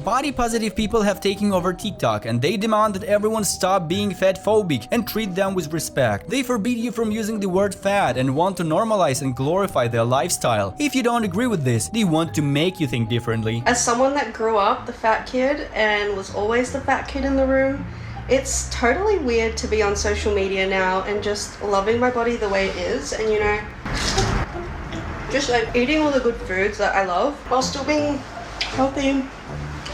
Body positive people have taken over TikTok and they demand that everyone stop being fat phobic and treat them with respect. They forbid you from using the word fat and want to normalize and glorify their lifestyle. If you don't agree with this, they want to make you think differently. As someone that grew up the fat kid and was always the fat kid in the room, it's totally weird to be on social media now and just loving my body the way it is, and just like eating all the good foods that I love while still being healthy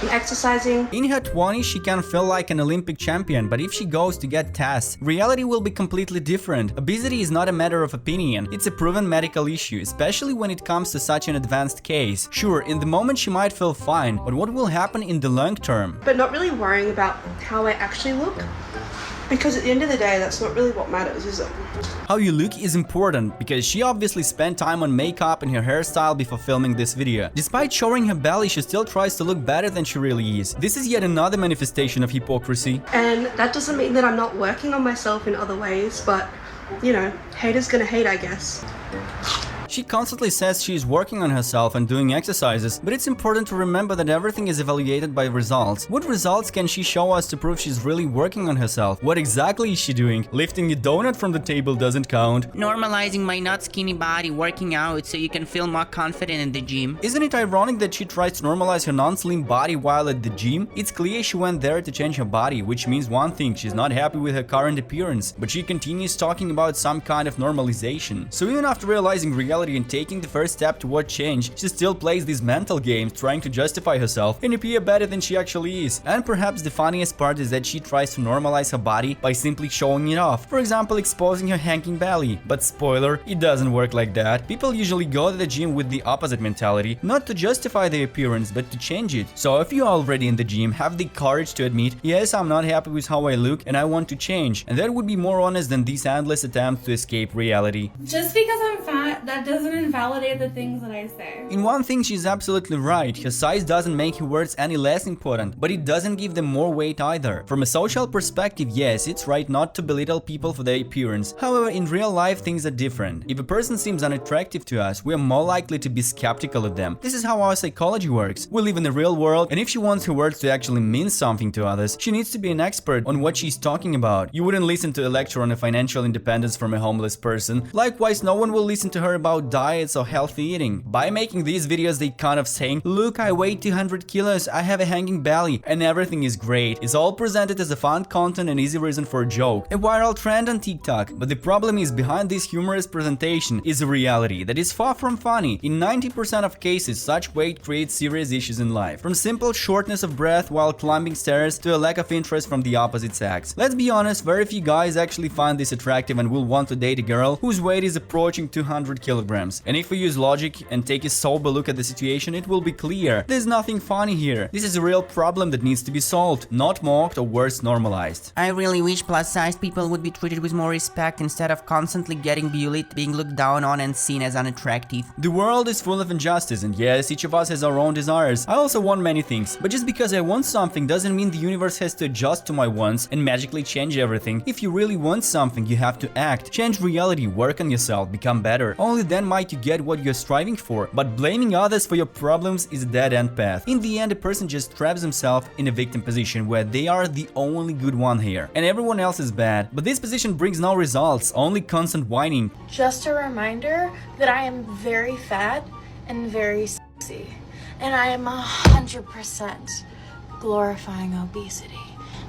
and exercising. In her 20s, she can feel like an Olympic champion, but if she goes to get tests, reality will be completely different. Obesity is not a matter of opinion, it's a proven medical issue, especially when it comes to such an advanced case. Sure, in the moment she might feel fine, but what will happen in the long term? But not really worrying about how I actually look, because at the end of the day, that's not really what matters, is it? How you look is important, because she obviously spent time on makeup and her hairstyle before filming this video. Despite showing her belly, she still tries to look better than she really is. This is yet another manifestation of hypocrisy. And that doesn't mean that I'm not working on myself in other ways, but, haters gonna hate, I guess. She constantly says she is working on herself and doing exercises, but it's important to remember that everything is evaluated by results. What results can she show us to prove she's really working on herself? What exactly is she doing? Lifting a donut from the table doesn't count. Normalizing my not skinny body, working out so you can feel more confident in the gym. Isn't it ironic that she tries to normalize her non-slim body while at the gym? It's clear she went there to change her body, which means one thing, she's not happy with her current appearance, but she continues talking about some kind of normalization. So even after realizing reality and taking the first step toward change, she still plays these mental games trying to justify herself and appear better than she actually is. And perhaps the funniest part is that she tries to normalize her body by simply showing it off, for example exposing her hanging belly. But spoiler, it doesn't work like that. People usually go to the gym with the opposite mentality, not to justify their appearance but to change it. So if you're already in the gym, have the courage to admit, yes, I'm not happy with how I look and I want to change, and that would be more honest than these endless attempts to escape reality. Just because I'm fat, that doesn't invalidate the things that I say. In one thing she's absolutely right, her size doesn't make her words any less important, but it doesn't give them more weight either. From a social perspective, yes, it's right not to belittle people for their appearance. However, in real life things are different. If a person seems unattractive to us, we are more likely to be skeptical of them. This is how our psychology works. We live in the real world, and if she wants her words to actually mean something to others, she needs to be an expert on what she's talking about. You wouldn't listen to a lecture on a financial independence from a homeless person. Likewise, no one will listen to her about diets or healthy eating. By making these videos, they kind of saying, look, I weigh 200 kilos, I have a hanging belly, and everything is great. It's all presented as a fun content and easy reason for a joke, a viral trend on TikTok. But the problem is, behind this humorous presentation is a reality that is far from funny. In 90% of cases, such weight creates serious issues in life, from simple shortness of breath while climbing stairs to a lack of interest from the opposite sex. Let's be honest, very few guys actually find this attractive and will want to date a girl whose weight is approaching 200 kilograms. And if we use logic and take a sober look at the situation, it will be clear there's nothing funny here. This is a real problem that needs to be solved, not mocked or worse, normalized. I really wish plus-sized people would be treated with more respect instead of constantly getting bullied, being looked down on and seen as unattractive. The world is full of injustice, and yes, each of us has our own desires. I also want many things, but just because I want something doesn't mean the universe has to adjust to my wants and magically change everything. If you really want something, you have to act, change reality, work on yourself, become better. Only then might you get what you're striving for. But blaming others for your problems is a dead-end path. In the end, a person just traps himself in a victim position where they are the only good one here, and everyone else is bad. But this position brings no results, only constant whining. Just a reminder that I am very fat and very sexy, and I am 100% glorifying obesity,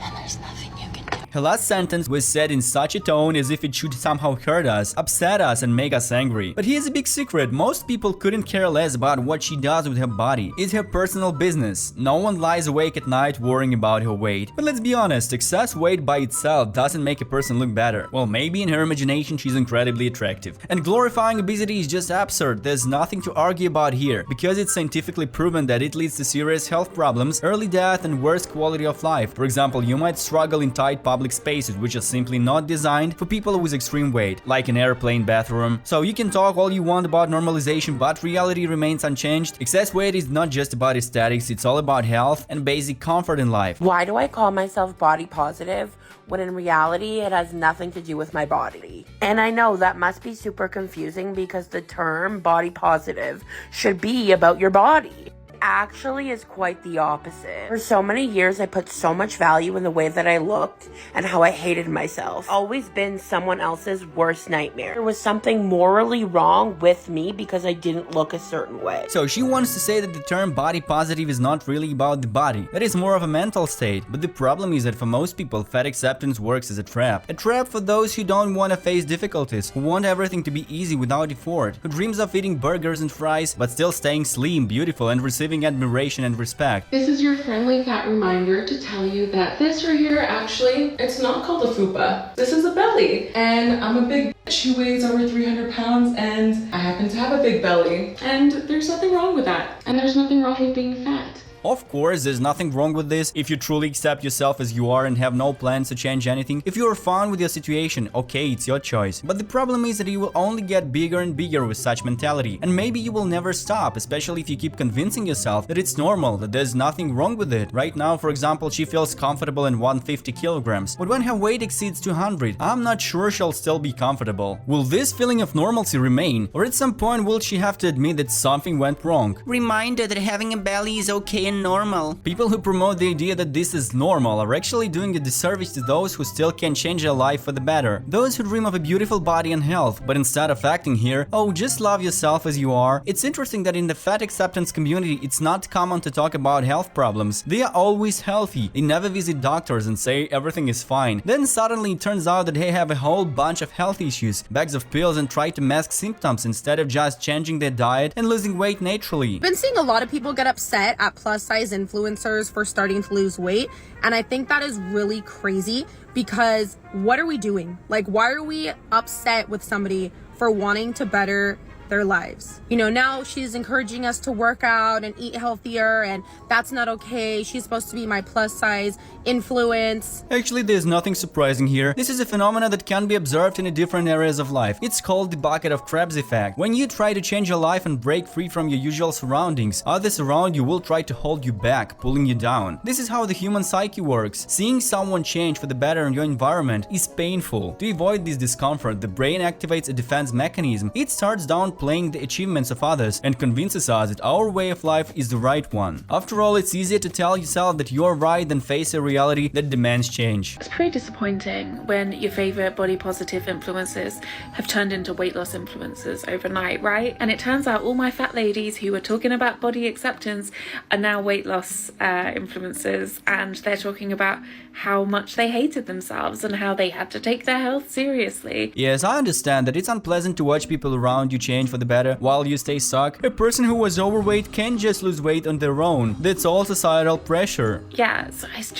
and there's nothing you can do. Her last sentence was said in such a tone as if it should somehow hurt us, upset us, and make us angry. But here's a big secret: most people couldn't care less about what she does with her body. It's her personal business. No one lies awake at night worrying about her weight. But let's be honest, excess weight by itself doesn't make a person look better. Well, maybe in her imagination she's incredibly attractive. And glorifying obesity is just absurd. There's nothing to argue about here, because it's scientifically proven that it leads to serious health problems, early death, and worse quality of life. For example, you might struggle in tight public spaces which are simply not designed for people with extreme weight, like an airplane bathroom. So you can talk all you want about normalization, but reality remains unchanged. Excess weight is not just about aesthetics, it's all about health and basic comfort in life. Why do I call myself body positive when in reality it has nothing to do with my body? And I know that must be super confusing because the term body positive should be about your body. actually is quite the opposite. For so many years, I put so much value in the way that I looked and how I hated myself. Always been someone else's worst nightmare. There was something morally wrong with me because I didn't look a certain way. So she wants to say that the term body positive is not really about the body. That is more of a mental state. But the problem is that for most people, fat acceptance works as a trap. A trap for those who don't want to face difficulties, who want everything to be easy without effort, who dreams of eating burgers and fries, but still staying slim, beautiful, and receiving admiration and respect. This is your friendly fat reminder to tell you that this right here, actually, it's not called a fupa. This is a belly. And I'm a big bitch who weighs over 300 pounds, and I happen to have a big belly. And there's nothing wrong with that. And there's nothing wrong with being fat. Of course, there's nothing wrong with this if you truly accept yourself as you are and have no plans to change anything. If you are fine with your situation, okay, it's your choice. But the problem is that you will only get bigger and bigger with such mentality. And maybe you will never stop, especially if you keep convincing yourself that it's normal, that there's nothing wrong with it. Right now, for example, she feels comfortable in 150 kilograms. But when her weight exceeds 200, I'm not sure she'll still be comfortable. Will this feeling of normalcy remain? Or at some point will she have to admit that something went wrong? Reminder that having a belly is okay and normal. People who promote the idea that this is normal are actually doing a disservice to those who still can change their life for the better. Those who dream of a beautiful body and health, but instead of acting here, oh, just love yourself as you are. It's interesting that in the fat acceptance community, it's not common to talk about health problems. They are always healthy. They never visit doctors and say everything is fine. Then suddenly it turns out that they have a whole bunch of health issues, bags of pills, and try to mask symptoms instead of just changing their diet and losing weight naturally. I've been seeing a lot of people get upset at plus size influencers for starting to lose weight, and I think that is really crazy because what are we doing? Like, why are we upset with somebody for wanting to better their lives? You know, now she's encouraging us to work out and eat healthier, and that's not okay. She's supposed to be my plus size influence. Actually, there's nothing surprising here. This is a phenomenon that can be observed in different areas of life. It's called the bucket of crabs effect. When you try to change your life and break free from your usual surroundings, others around you will try to hold you back, pulling you down. This is how the human psyche works. Seeing someone change for the better in your environment is painful. To avoid this discomfort, the brain activates a defense mechanism. It starts downplaying the achievements of others and convinces us that our way of life is the right one. After all, it's easier to tell yourself that you're right than face a reality that demands change. It's pretty disappointing when your favorite body positive influencers have turned into weight loss influencers overnight, right? And it turns out all my fat ladies who were talking about body acceptance are now weight loss influencers, and they're talking about how much they hated themselves and how they had to take their health seriously. Yes, I understand that it's unpleasant to watch people around you change for the better while you stay stuck. A person who was overweight can just lose weight on their own. That's all societal pressure. Yeah, so it's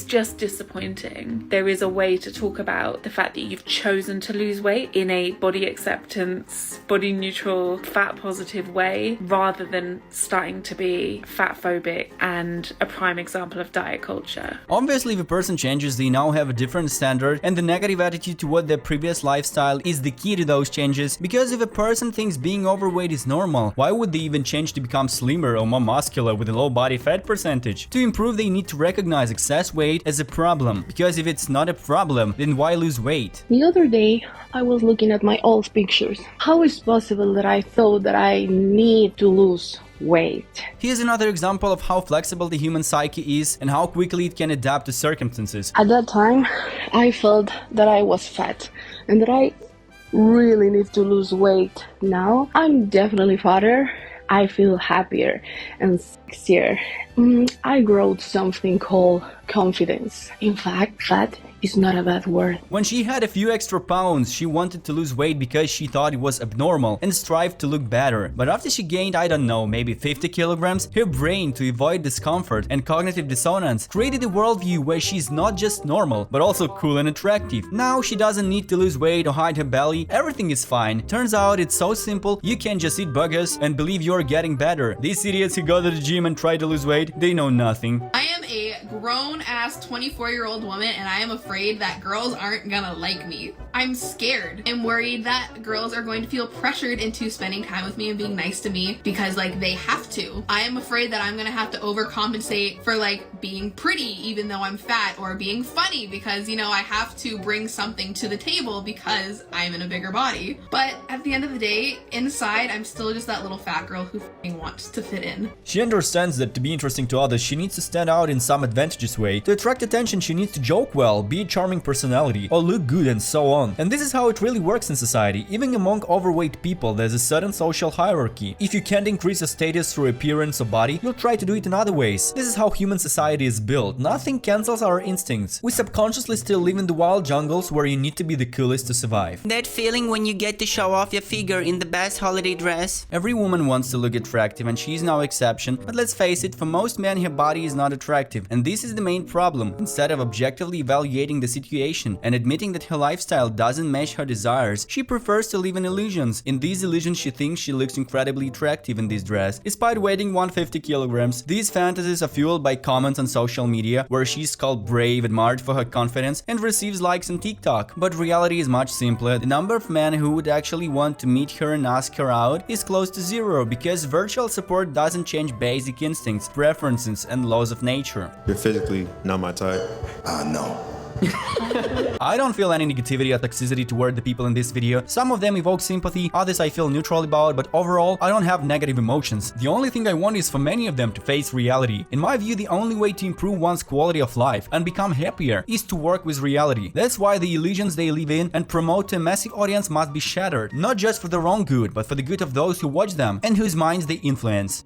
just disappointing. There is a way to talk about the fact that you've chosen to lose weight in a body acceptance, body neutral, fat positive way, rather than starting to be fat phobic and a prime example of diet culture. Obviously, if a person changes, they now have a different standard, and the negative attitude toward their previous lifestyle is the key to those changes. Because if a person thinks being overweight is normal, why would they even change to become slimmer or more muscular with a low body fat percentage? To improve, they need to recognize excess weight as a problem, because if it's not a problem, then why lose weight? The other day, I was looking at my old pictures. How is it possible that I thought that I need to lose weight? Here's another example of how flexible the human psyche is and how quickly it can adapt to circumstances. At that time, I felt that I was fat and that I really need to lose weight. Now, I'm definitely fatter. I feel happier and sexier. I grew something called confidence. In fact, fat is not a bad word. When she had a few extra pounds, she wanted to lose weight because she thought it was abnormal and strived to look better. But after she gained, I don't know, maybe 50 kilograms, her brain, to avoid discomfort and cognitive dissonance, created a worldview where she's not just normal, but also cool and attractive. Now she doesn't need to lose weight or hide her belly, everything is fine. Turns out it's so simple, you can just eat burgers and believe you're getting better. These idiots who go to the gym and try to lose weight, they know nothing. I am a grown-ass 24-year-old woman, and I am afraid that girls aren't gonna like me. I'm scared and worried that girls are going to feel pressured into spending time with me and being nice to me because, like, they have to. I am afraid that I'm gonna have to overcompensate for, like, being pretty even though I'm fat, or being funny because, you know, I have to bring something to the table because I'm in a bigger body. But at the end of the day, inside, I'm still just that little fat girl who f***ing wants to fit in. She understands that to be interesting to others, she needs to stand out in some advantageous way. To attract attention, she needs to joke well, be a charming personality, or look good, and so on. And this is how it really works in society. Even among overweight people, there's a certain social hierarchy. If you can't increase your status through appearance or body, you'll try to do it in other ways. This is how human society is built. Nothing cancels our instincts. We subconsciously still live in the wild jungles where you need to be the coolest to survive. That feeling when you get to show off your figure in the best holiday dress. Every woman wants to look attractive, and she's no exception, but let's face it, for most men her body is not attractive, and this is the main problem. Instead of objectively evaluating the situation and admitting that her lifestyle doesn't match her desires, she prefers to live in illusions. In these illusions, she thinks she looks incredibly attractive in this dress, despite weighing 150 kilograms. These fantasies are fueled by comments on social media, where she's called brave, admired for her confidence, and receives likes on TikTok. But reality is much simpler. The number of men who would actually want to meet her and ask her out is close to zero, because virtual support doesn't change basic instincts, preferences, and laws of nature. You're physically not my type. No. I don't feel any negativity or toxicity toward the people in this video. Some of them evoke sympathy, others I feel neutral about, but overall, I don't have negative emotions. The only thing I want is for many of them to face reality. In my view, the only way to improve one's quality of life and become happier is to work with reality. That's why the illusions they live in and promote to a massive audience must be shattered, not just for their own good, but for the good of those who watch them and whose minds they influence.